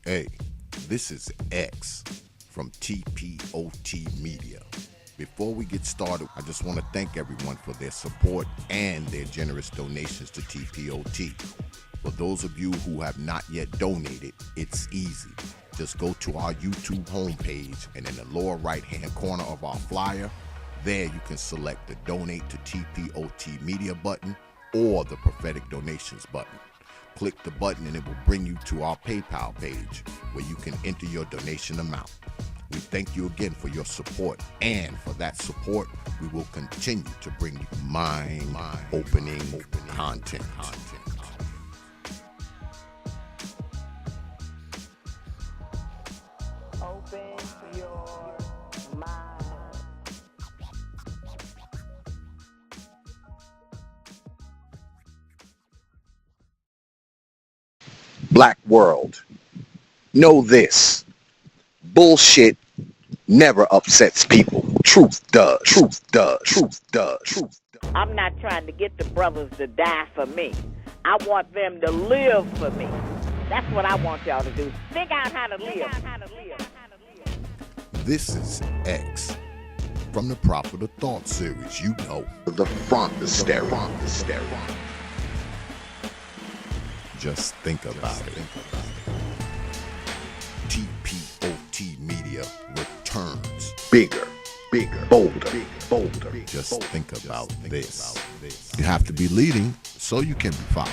Hey, this is X from T.P.O.T Media. Before we get started, I just want to thank everyone for their support and their generous donations to T.P.O.T. For those of you who have not yet donated, it's easy. Just go to our YouTube homepage, and in the lower right-hand corner of our flyer, there you can select the Donate to T.P.O.T Media button or the Prophetic Donations button. Click the button and it will bring you to our PayPal page where you can enter your donation amount. We thank you again for your support, and for that support, we will continue to bring you mind-opening content. Open your mind. Black world, know this: bullshit never upsets people. Truth does. Truth does. Truth does. Truth does. I'm not trying to get the brothers to die for me. I want them to live for me. That's what I want y'all to do. Figure out how to live. This is X from the Prophet of Thought series. You know, The front, the stereo. just think about it. T.P.O.T Media returns. Bigger, bolder. Just think about this. You have to be leading so you can be followed.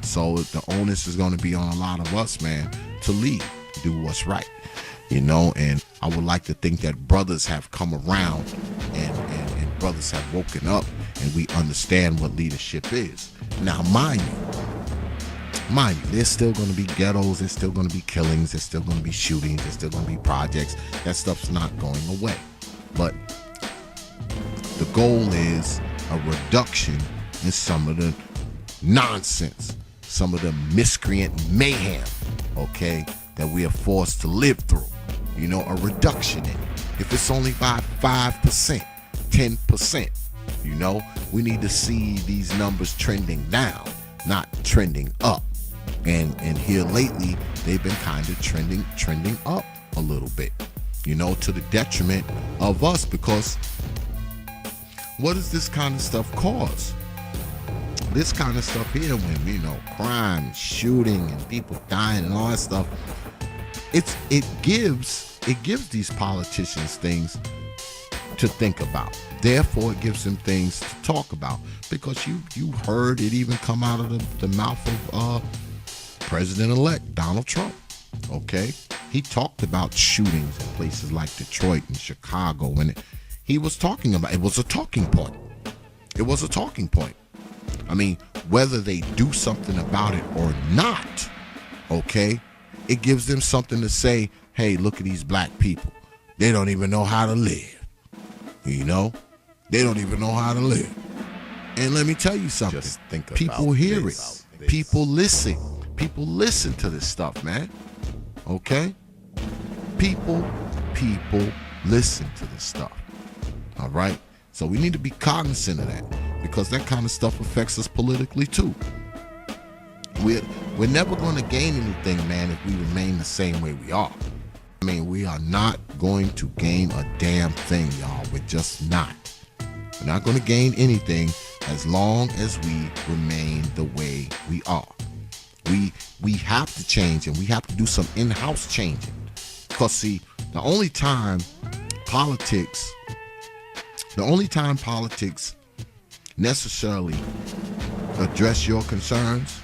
So the onus is going to be on a lot of us, man, to lead, do what's right. You know, and I would like to think that brothers have come around and brothers have woken up and we understand what leadership is. Now, mind you, there's still going to be ghettos, there's still going to be killings, there's still going to be shootings, there's still going to be projects. That stuff's not going away. But the goal is a reduction in some of the nonsense, some of the miscreant mayhem, okay, that we are forced to live through. You know, a reduction in it. If it's only by 5%, 10%, you know, we need to see these numbers trending down, not trending up. And here lately, they've been kind of trending up a little bit, you know, to the detriment of us, because what does this kind of stuff cause? This kind of stuff here, when, you know, crime, shooting, and people dying and all that stuff, it gives these politicians things to think about. Therefore, it gives them things to talk about, because you heard it even come out of the mouth of President-elect Donald Trump. Okay, he talked about shootings in places like Detroit and Chicago, and he was talking about it was a talking point. It was a talking point. I mean, whether they do something about it or not, okay, it gives them something to say. Hey, look at these black people. They don't even know how to live. You know, they don't even know how to live. And let me tell you something. Just think people about hear this. it. People listen. People listen to this stuff, man. Okay? People listen to this stuff. All right? So we need to be cognizant of that, because that kind of stuff affects us politically too. We're never going to gain anything, man, if we remain the same way we are. I mean, we are not going to gain a damn thing, y'all. We're just not. We're not going to gain anything as long as we remain the way we are. We have to change, and we have to do some in-house changing. Because, see, the only time politics necessarily address your concerns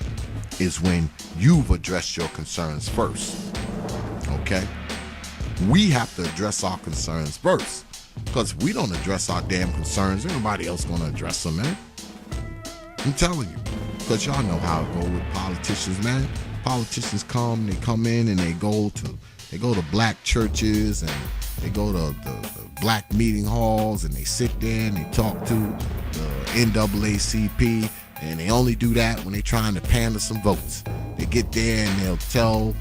is when you've addressed your concerns first. Okay? We have to address our concerns first. Because if we don't address our damn concerns, everybody else gonna address them, man. I'm telling you. Because y'all know how it go with politicians, man. Politicians come in and they go to black churches, and they go to the black meeting halls, and they sit there and they talk to the NAACP, and they only do that when they're trying to pander some votes. They get there and they'll tell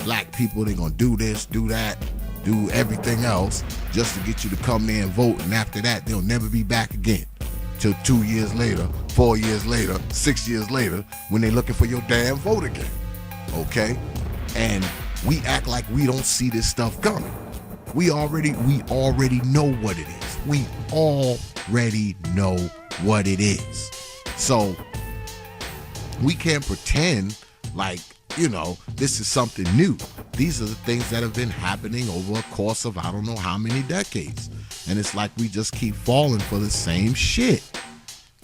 black people they're gonna do this, do that, do everything else just to get you to come there and vote, and after that they'll never be back again till 2 years later, 4 years later, 6 years later, when they're looking for your damn vote again. Okay? And we act like we don't see this stuff coming. We already know what it is. We already know what it is. So we can't pretend like, this is something new. These are the things that have been happening over a course of I don't know how many decades. And it's like we just keep falling for the same shit.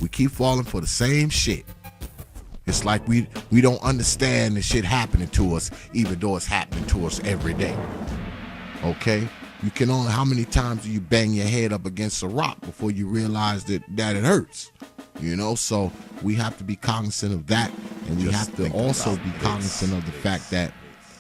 We keep falling for the same shit. It's like we don't understand the shit happening to us, even though it's happening to us every day. Okay? You can only, how many times do you bang your head up against a rock before you realize that it hurts? So we have to be cognizant of that, and we have to also be cognizant of the fact that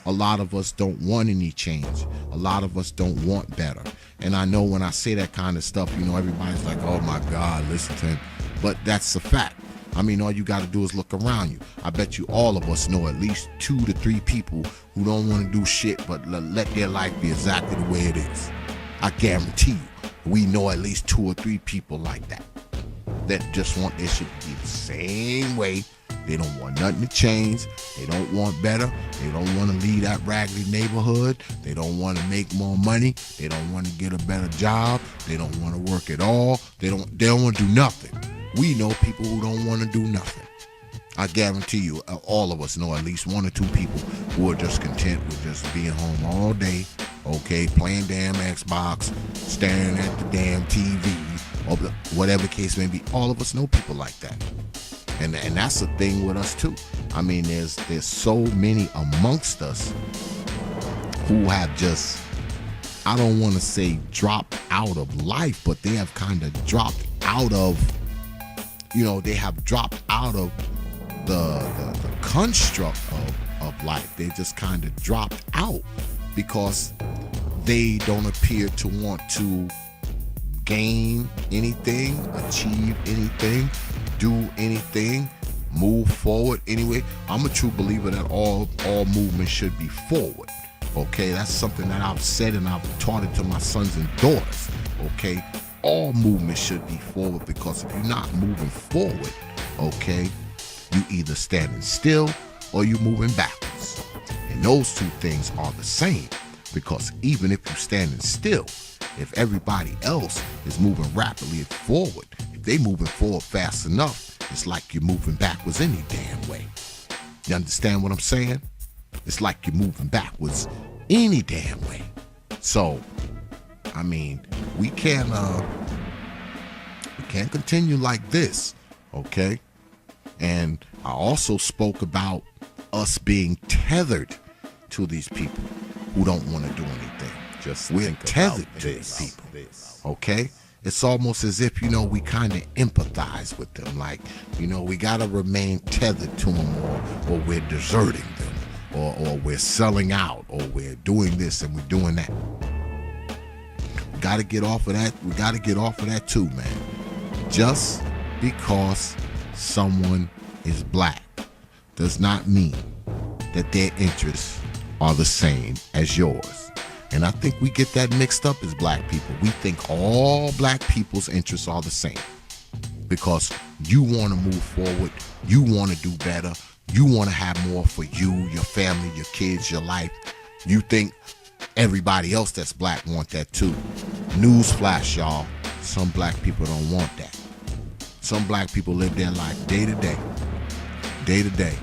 a lot of us don't want any change. A lot of us don't want better. And I know when I say that kind of stuff, everybody's like, oh my God, listen to him. But that's a fact. I mean, all you got to do is look around you. I bet you all of us know at least 2 to 3 people who don't want to do shit but let their life be exactly the way it is. I guarantee you, we know at least 2 or 3 people like that just want their shit to be the same way. They don't want nothing to change. They don't want better. They don't want to leave that raggedy neighborhood. They don't want to make more money. They don't want to get a better job. They don't want to work at all. They don't want to do nothing. We know people who don't want to do nothing. I guarantee you, all of us know at least 1 or 2 people who are just content with just being home all day, okay, playing damn Xbox, staring at the damn TV, or whatever case may be. All of us know people like that. And that's the thing with us too. I mean, there's so many amongst us who have just, I don't want to say dropped out of life, but they have kind of dropped out of, they have dropped out of the construct of life. They just kind of dropped out because they don't appear to want to gain anything, achieve anything, do anything, move forward anyway. I'm a true believer that all movement should be forward. Okay, that's something that I've said and I've taught it to my sons and daughters. Okay, all movement should be forward, because if you're not moving forward, okay, you either standing still or you moving backwards. And those 2 things are the same, because even if you're standing still, if everybody else is moving rapidly forward, if they moving forward fast enough, it's like you're moving backwards any damn way. You understand what I'm saying? It's like you're moving backwards any damn way. So, I mean, we can't continue like this, okay? And I also spoke about us being tethered to these people who don't want to do anything. We're tethered to these people, okay? It's almost as if, we kind of empathize with them. Like, we got to remain tethered to them, or we're deserting them, or we're selling out, or we're doing this and we're doing that. We got to get off of that. We got to get off of that too, man. Just because someone is black does not mean that their interests are the same as yours. And I think we get that mixed up as black people. We think all black people's interests are the same, because you want to move forward, you want to do better, you want to have more for you, your family, your kids, your life. You think everybody else that's black want that too. Newsflash, y'all. Some black people don't want that. Some black people live their life day to day,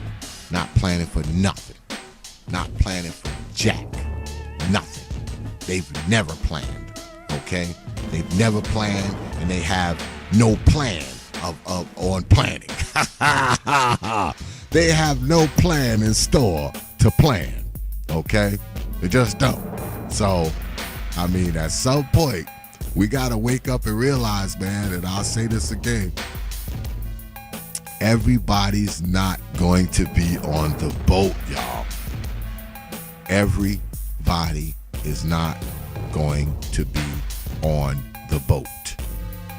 not planning for nothing, not planning for jack, nothing. They've never planned, okay? They've never planned, and they have no plan on planning. They have no plan in store to plan, okay? They just don't. So, I mean, at some point, we got to wake up and realize, man, and I'll say this again, everybody's not going to be on the boat, y'all. Everybody is not going to be on the boat.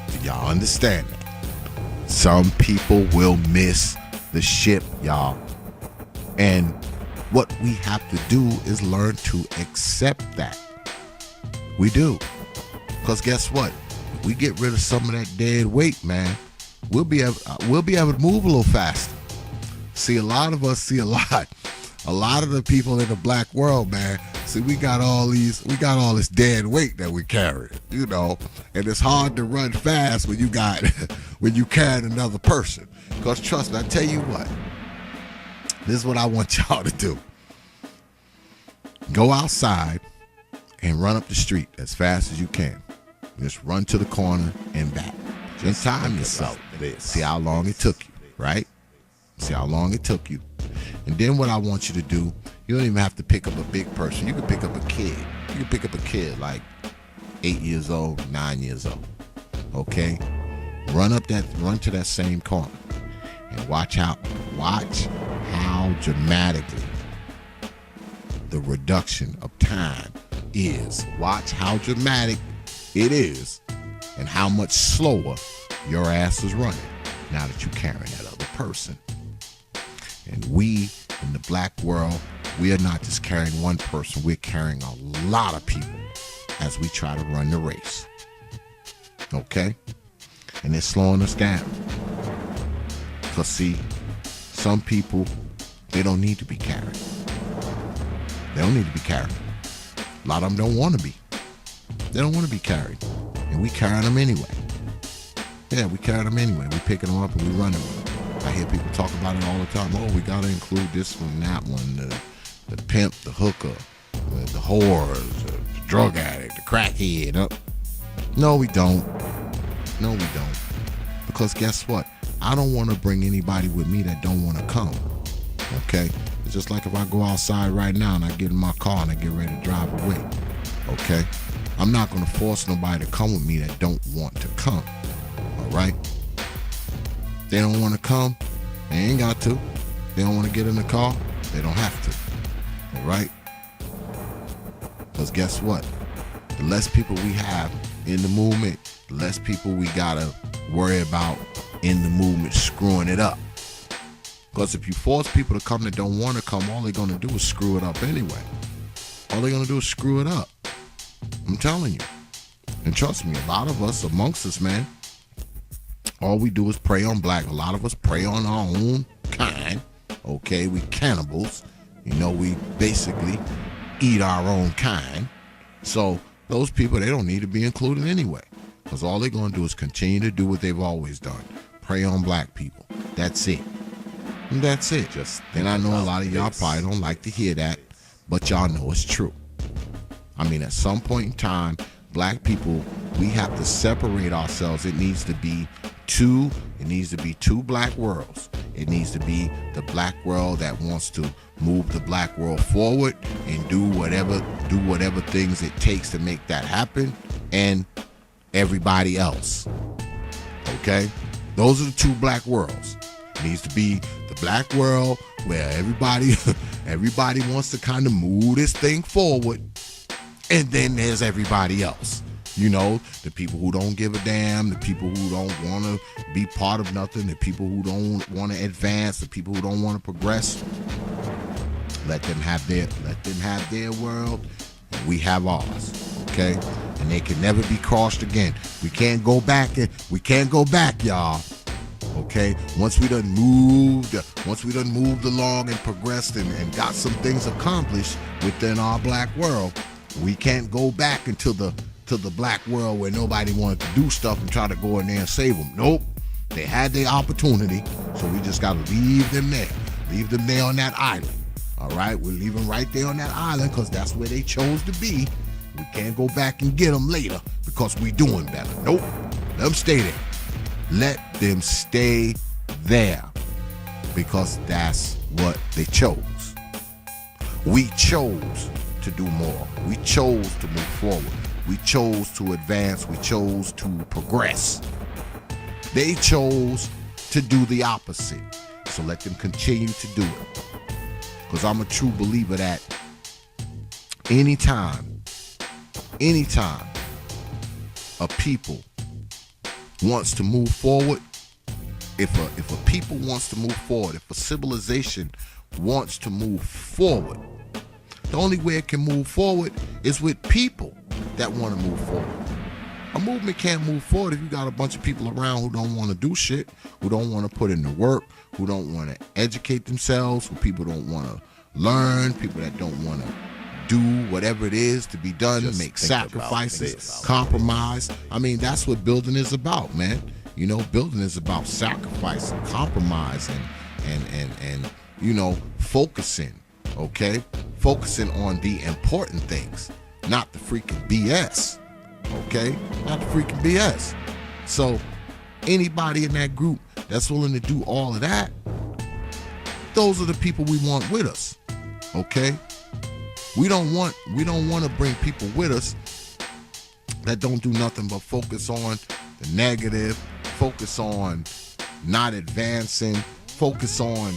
Do y'all understand that? Some people will miss the ship, y'all. And what we have to do is learn to accept that. We do. Because guess what? If we get rid of some of that dead weight, man, we'll be able to move a little faster. See, a lot of us see a lot a lot of the people in the black world, man, see, we got all this dead weight that we carry, you know, and it's hard to run fast when you carrying another person. Because trust me, I tell you what, this is what I want y'all to do. Go outside and run up the street as fast as you can. Just run to the corner and back. Just time yourself. See how long it took you, right? See how long it took you. And then what I want you to do, you don't even have to pick up a big person. You can pick up a kid. You can pick up a kid like 8 years old, 9 years old. Okay? Run to that same corner and watch how dramatically the reduction of time is. Watch how dramatic it is and how much slower your ass is running now that you're carrying that other person. And we in the black world, we are not just carrying one person, we're carrying a lot of people as we try to run the race. Okay? And it's slowing us down. Because see, some people, they don't need to be carried. They don't need to be carried. A lot of them don't want to be. They don't want to be carried. And we carrying them anyway. Yeah, we carrying them anyway. We picking them up and we running with them. I hear people talk about it all the time. Oh, we got to include this one, that one, the pimp, the hooker, the whores, the drug addict, the crackhead. No, we don't. No, we don't. Because guess what? I don't want to bring anybody with me that don't want to come. Okay? It's just like if I go outside right now and I get in my car and I get ready to drive away. Okay? I'm not going to force nobody to come with me that don't want to come. All right? They don't want to come, they ain't got to. They don't want to get in the car, they don't have to. All right? Because guess what? The less people we have in the movement, the less people we got to worry about in the movement screwing it up. Because if you force people to come that don't want to come, all they're going to do is screw it up anyway. All they're going to do is screw it up. I'm telling you. And trust me, a lot of us, amongst us, man, all we do is prey on black. A lot of us prey on our own kind. Okay, we cannibals. You know, we basically eat our own kind. So those people, they don't need to be included anyway. Because all they're going to do is continue to do what they've always done. Prey on black people. That's it. And that's it. And I know a lot of y'all probably don't like to hear that, but y'all know it's true. I mean, at some point in time, black people, we have to separate ourselves. It needs to be two black worlds. It needs to be the black world that wants to move the black world forward and do whatever things it takes to make that happen, and everybody else. Okay? Those are the two black worlds. It needs to be the black world where everybody wants to kind of move this thing forward, and then there's everybody else. You know, the people who don't give a damn, the people who don't want to be part of nothing, the people who don't want to advance, the people who don't want to progress. Let them have their world, and we have ours. Okay? And they can never be crossed again. We can't go back, y'all. Okay? Once we done moved along and progressed and got some things accomplished within our black world, we can't go back into the black world where nobody wanted to do stuff and try to go in there and save them. Nope. They had their opportunity, so we just got to leave them there. Leave them there on that island. All right? We'll leave them right there on that island because that's where they chose to be. We can't go back and get them later because we doing better. Nope. Let them stay there. Let them stay there because that's what they chose. We chose to do more. We chose to move forward. We chose to advance. We chose to progress. They chose to do the opposite. So let them continue to do it. Because I'm a true believer that anytime a people wants to move forward, if a people wants to move forward, if a civilization wants to move forward, the only way it can move forward is with people that want to move forward. A movement can't move forward if you got a bunch of people around who don't want to do shit, who don't want to put in the work, who don't want to educate themselves, who people don't want to learn, people that don't want to do whatever it is to be done, Just make think about sacrifices, this. compromise. I mean, that's what building is about, man. You know, building is about sacrifice and compromise and you know, focusing, okay? Focusing on the important things, not the freaking BS, okay? Not the freaking BS. So anybody in that group that's willing to do all of that, those are the people we want with us, okay? We don't want to bring people with us that don't do nothing but focus on the negative, focus on not advancing, focus on,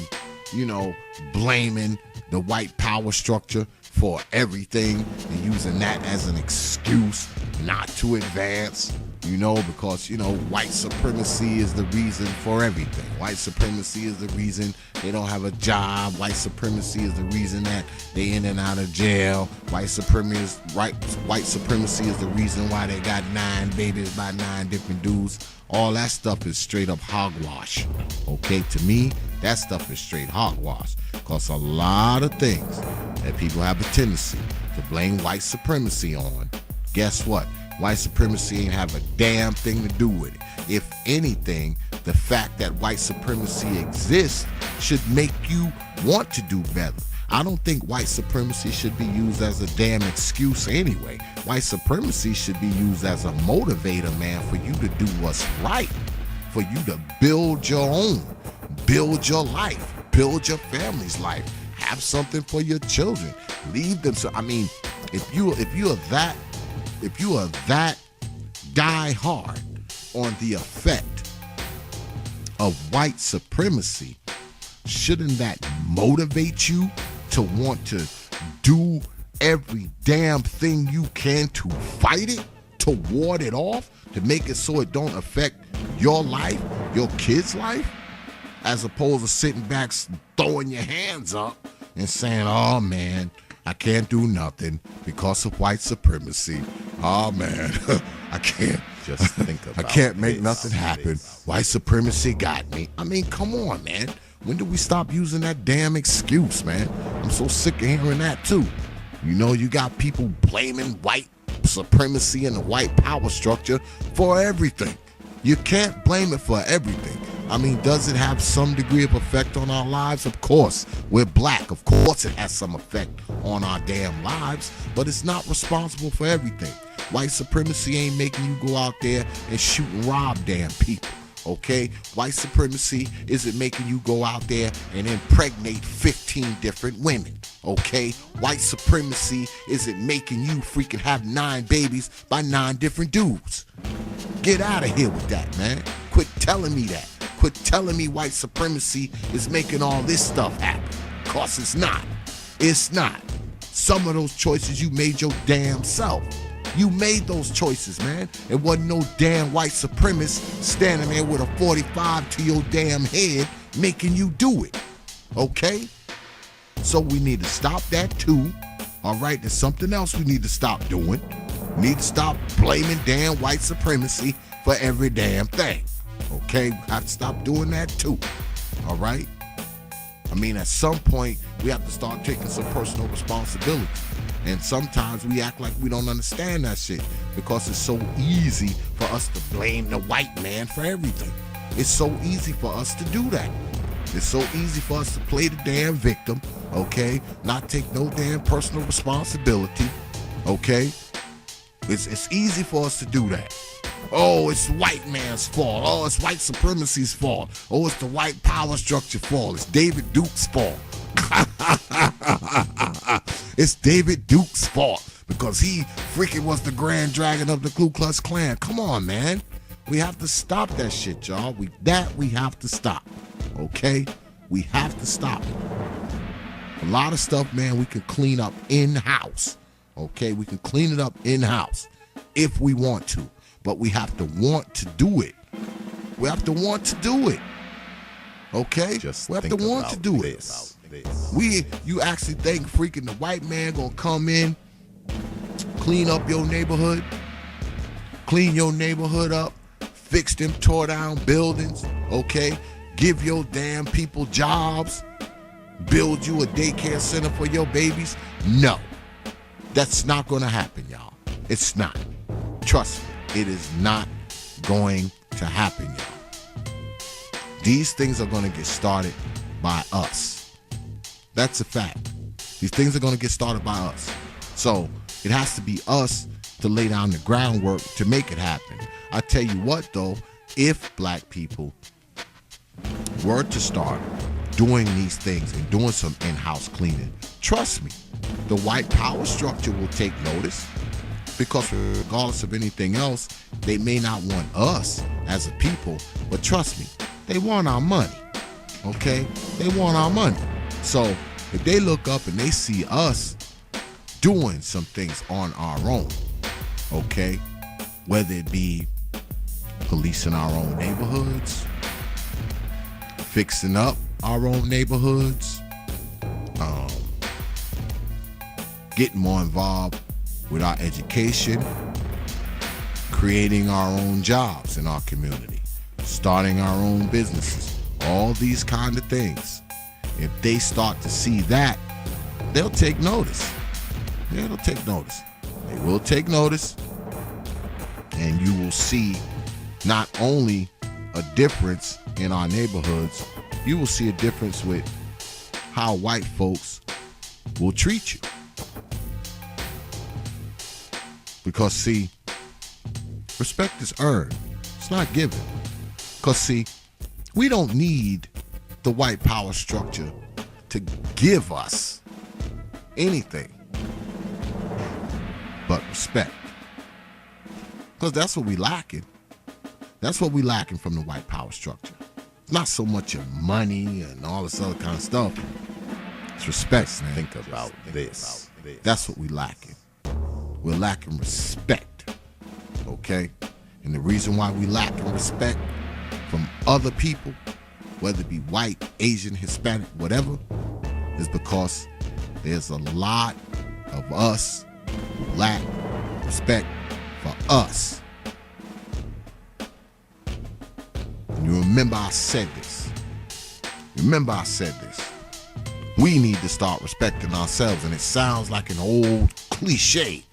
you know, blaming the white power structure for everything and using that as an excuse not to advance, you know, because, you know, white supremacy is the reason for everything. White supremacy is the reason they don't have a job. White supremacy is the reason that they in and out of jail. White supremacy is the reason why they got 9 babies by 9 different dudes. All that stuff is straight up hogwash. Okay, to me, that stuff is straight hogwash. Because a lot of things that people have a tendency to blame white supremacy on, guess what? White supremacy ain't have a damn thing to do with it. If anything, the fact that white supremacy exists should make you want to do better. I don't think white supremacy should be used as a damn excuse anyway. White supremacy should be used as a motivator, man, for you to do what's right, for you to build your own, build your life, build your family's life, have something for your children, leave them. So I mean, if you are that die hard on the effect of white supremacy, shouldn't that motivate you to want to do every damn thing you can to fight it, to ward it off, to make it so it don't affect your life, your kids' life, as opposed to sitting back, throwing your hands up and saying, oh man, I can't do nothing because of white supremacy. Oh man, I can't. Just think about I can't make this. nothing happen. White supremacy got me. I mean, come on, man. When do we stop using that damn excuse, man? I'm so sick of hearing that too. You know, you got people blaming white supremacy and the white power structure for everything. You can't blame it for everything. I mean, does it have some degree of effect on our lives? Of course. We're black. Of course it has some effect on our damn lives, but it's not responsible for everything. White supremacy ain't making you go out there and shoot and rob damn people, okay? White supremacy isn't making you go out there and impregnate 15 different women, okay? White supremacy isn't making you freaking have 9 babies by 9 different dudes. Get out of here with that, man. Quit telling me that. Quit telling me white supremacy is making all this stuff happen. Cause it's not. It's not. Some of those choices you made your damn self. You made those choices, man. It wasn't no damn white supremacist standing there with a 45 to your damn head making you do it. Okay? So we need to stop that too. All right, there's something else we need to stop doing. We need to stop blaming damn white supremacy for every damn thing. Okay, we have to stop doing that too. All right? I mean, at some point, we have to start taking some personal responsibility. And sometimes we act like we don't understand that shit because it's so easy for us to blame the white man for everything. It's so easy for us to do that. It's so easy for us to play the damn victim, okay? Not take no damn personal responsibility, okay? It's easy for us to do that. Oh, it's the white man's fault. Oh, it's white supremacy's fault. Oh, it's the white power structure fault. It's David Duke's fault. It's David Duke's fault because he freaking was the grand dragon of the Ku Klux Klan. Come on, man. We have to stop that shit, y'all. We have to stop. Okay? We have to stop it. A lot of stuff, man, we can clean up in-house. Okay? We can clean it up in-house if we want to. But we have to want to do it. We have to want to do it. Okay? Just we have to think want about to do this. it. You actually think freaking the white man gonna come in, clean up your neighborhood, clean your neighborhood up, fix them tore down buildings, okay? Give your damn people jobs. build you a daycare center for your babies? No. That's not going to happen, y'all. It's not. Trust me, it is not going to happen, y'all. These things are going to get started by us. That's a fact. These things are going to get started by us. So it has to be us to lay down the groundwork to make it happen. I tell you what, though, if black people were to start doing these things and doing some in-house cleaning, trust me, the white power structure will take notice, because regardless of anything else, they may not want us as a people, but trust me, they want our money, okay? They want our money. So if they look up and they see us doing some things on our own, okay, whether it be policing our own neighborhoods, fixing up our own neighborhoods, getting more involved with our education, creating our own jobs in our community, starting our own businesses, all these kind of things. If they start to see that, they'll take notice. Yeah, they'll take notice. They will take notice, and you will see not only a difference in our neighborhoods, you will see a difference with how white folks will treat you. Because, see, respect is earned. It's not given. Because, see, we don't need the white power structure to give us anything but respect. Because that's what we lacking. That's what we lacking from the white power structure. It's not so much of money and all this other kind of stuff. It's respect, man. Think about this. That's what we lacking. We're lacking respect, okay? And the reason why we lacking respect from other people, whether it be white, Asian, Hispanic, whatever, is because there's a lot of us who lack respect for us. And you remember I said this. We need to start respecting ourselves, and it sounds like an old cliche,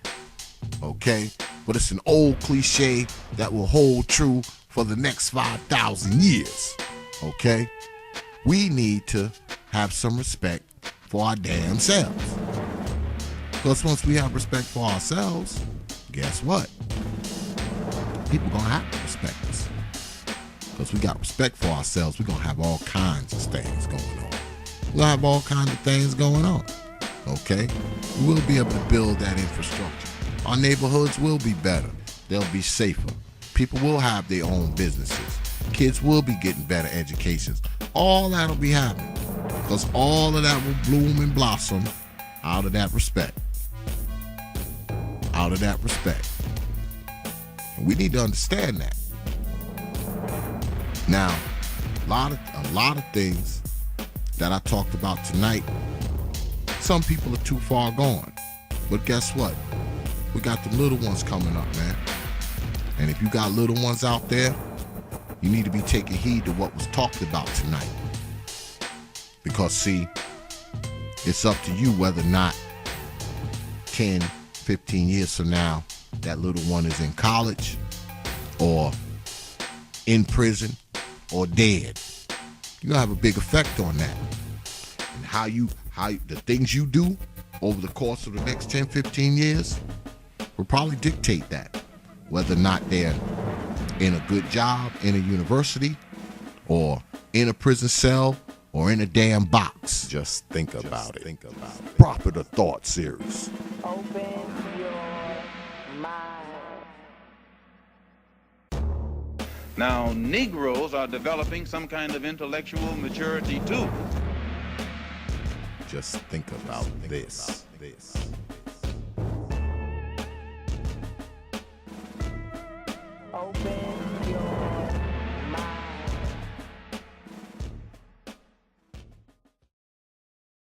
okay? But it's an old cliche that will hold true for the next 5,000 years, okay? We need to have some respect for our damn selves. Because once we have respect for ourselves, guess what? People gonna have to respect us. Because we got respect for ourselves, we're gonna have all kinds of things going on. We're gonna have all kinds of things going on, okay? We will be able to build that infrastructure. Our neighborhoods will be better. They'll be safer. People will have their own businesses. Kids will be getting better educations. All that'll be happening. Because all of that will bloom and blossom out of that respect. Out of that respect. And we need to understand that. Now, a lot of things that I talked about tonight, some people are too far gone. But guess what? We got the little ones coming up, man. And if you got little ones out there, you need to be taking heed to what was talked about tonight. Because, see, it's up to you whether or not 10, 15 years from now, that little one is in college or in prison or dead. You're gonna have a big effect on that. And how the things you do over the course of the next 10, 15 years will probably dictate that. Whether or not they're in a good job in a university or in a prison cell or in a damn box. Just think about it. Proper the Thought series. Open your mind. Now, Negroes are developing some kind of intellectual maturity too. Just think about this. Open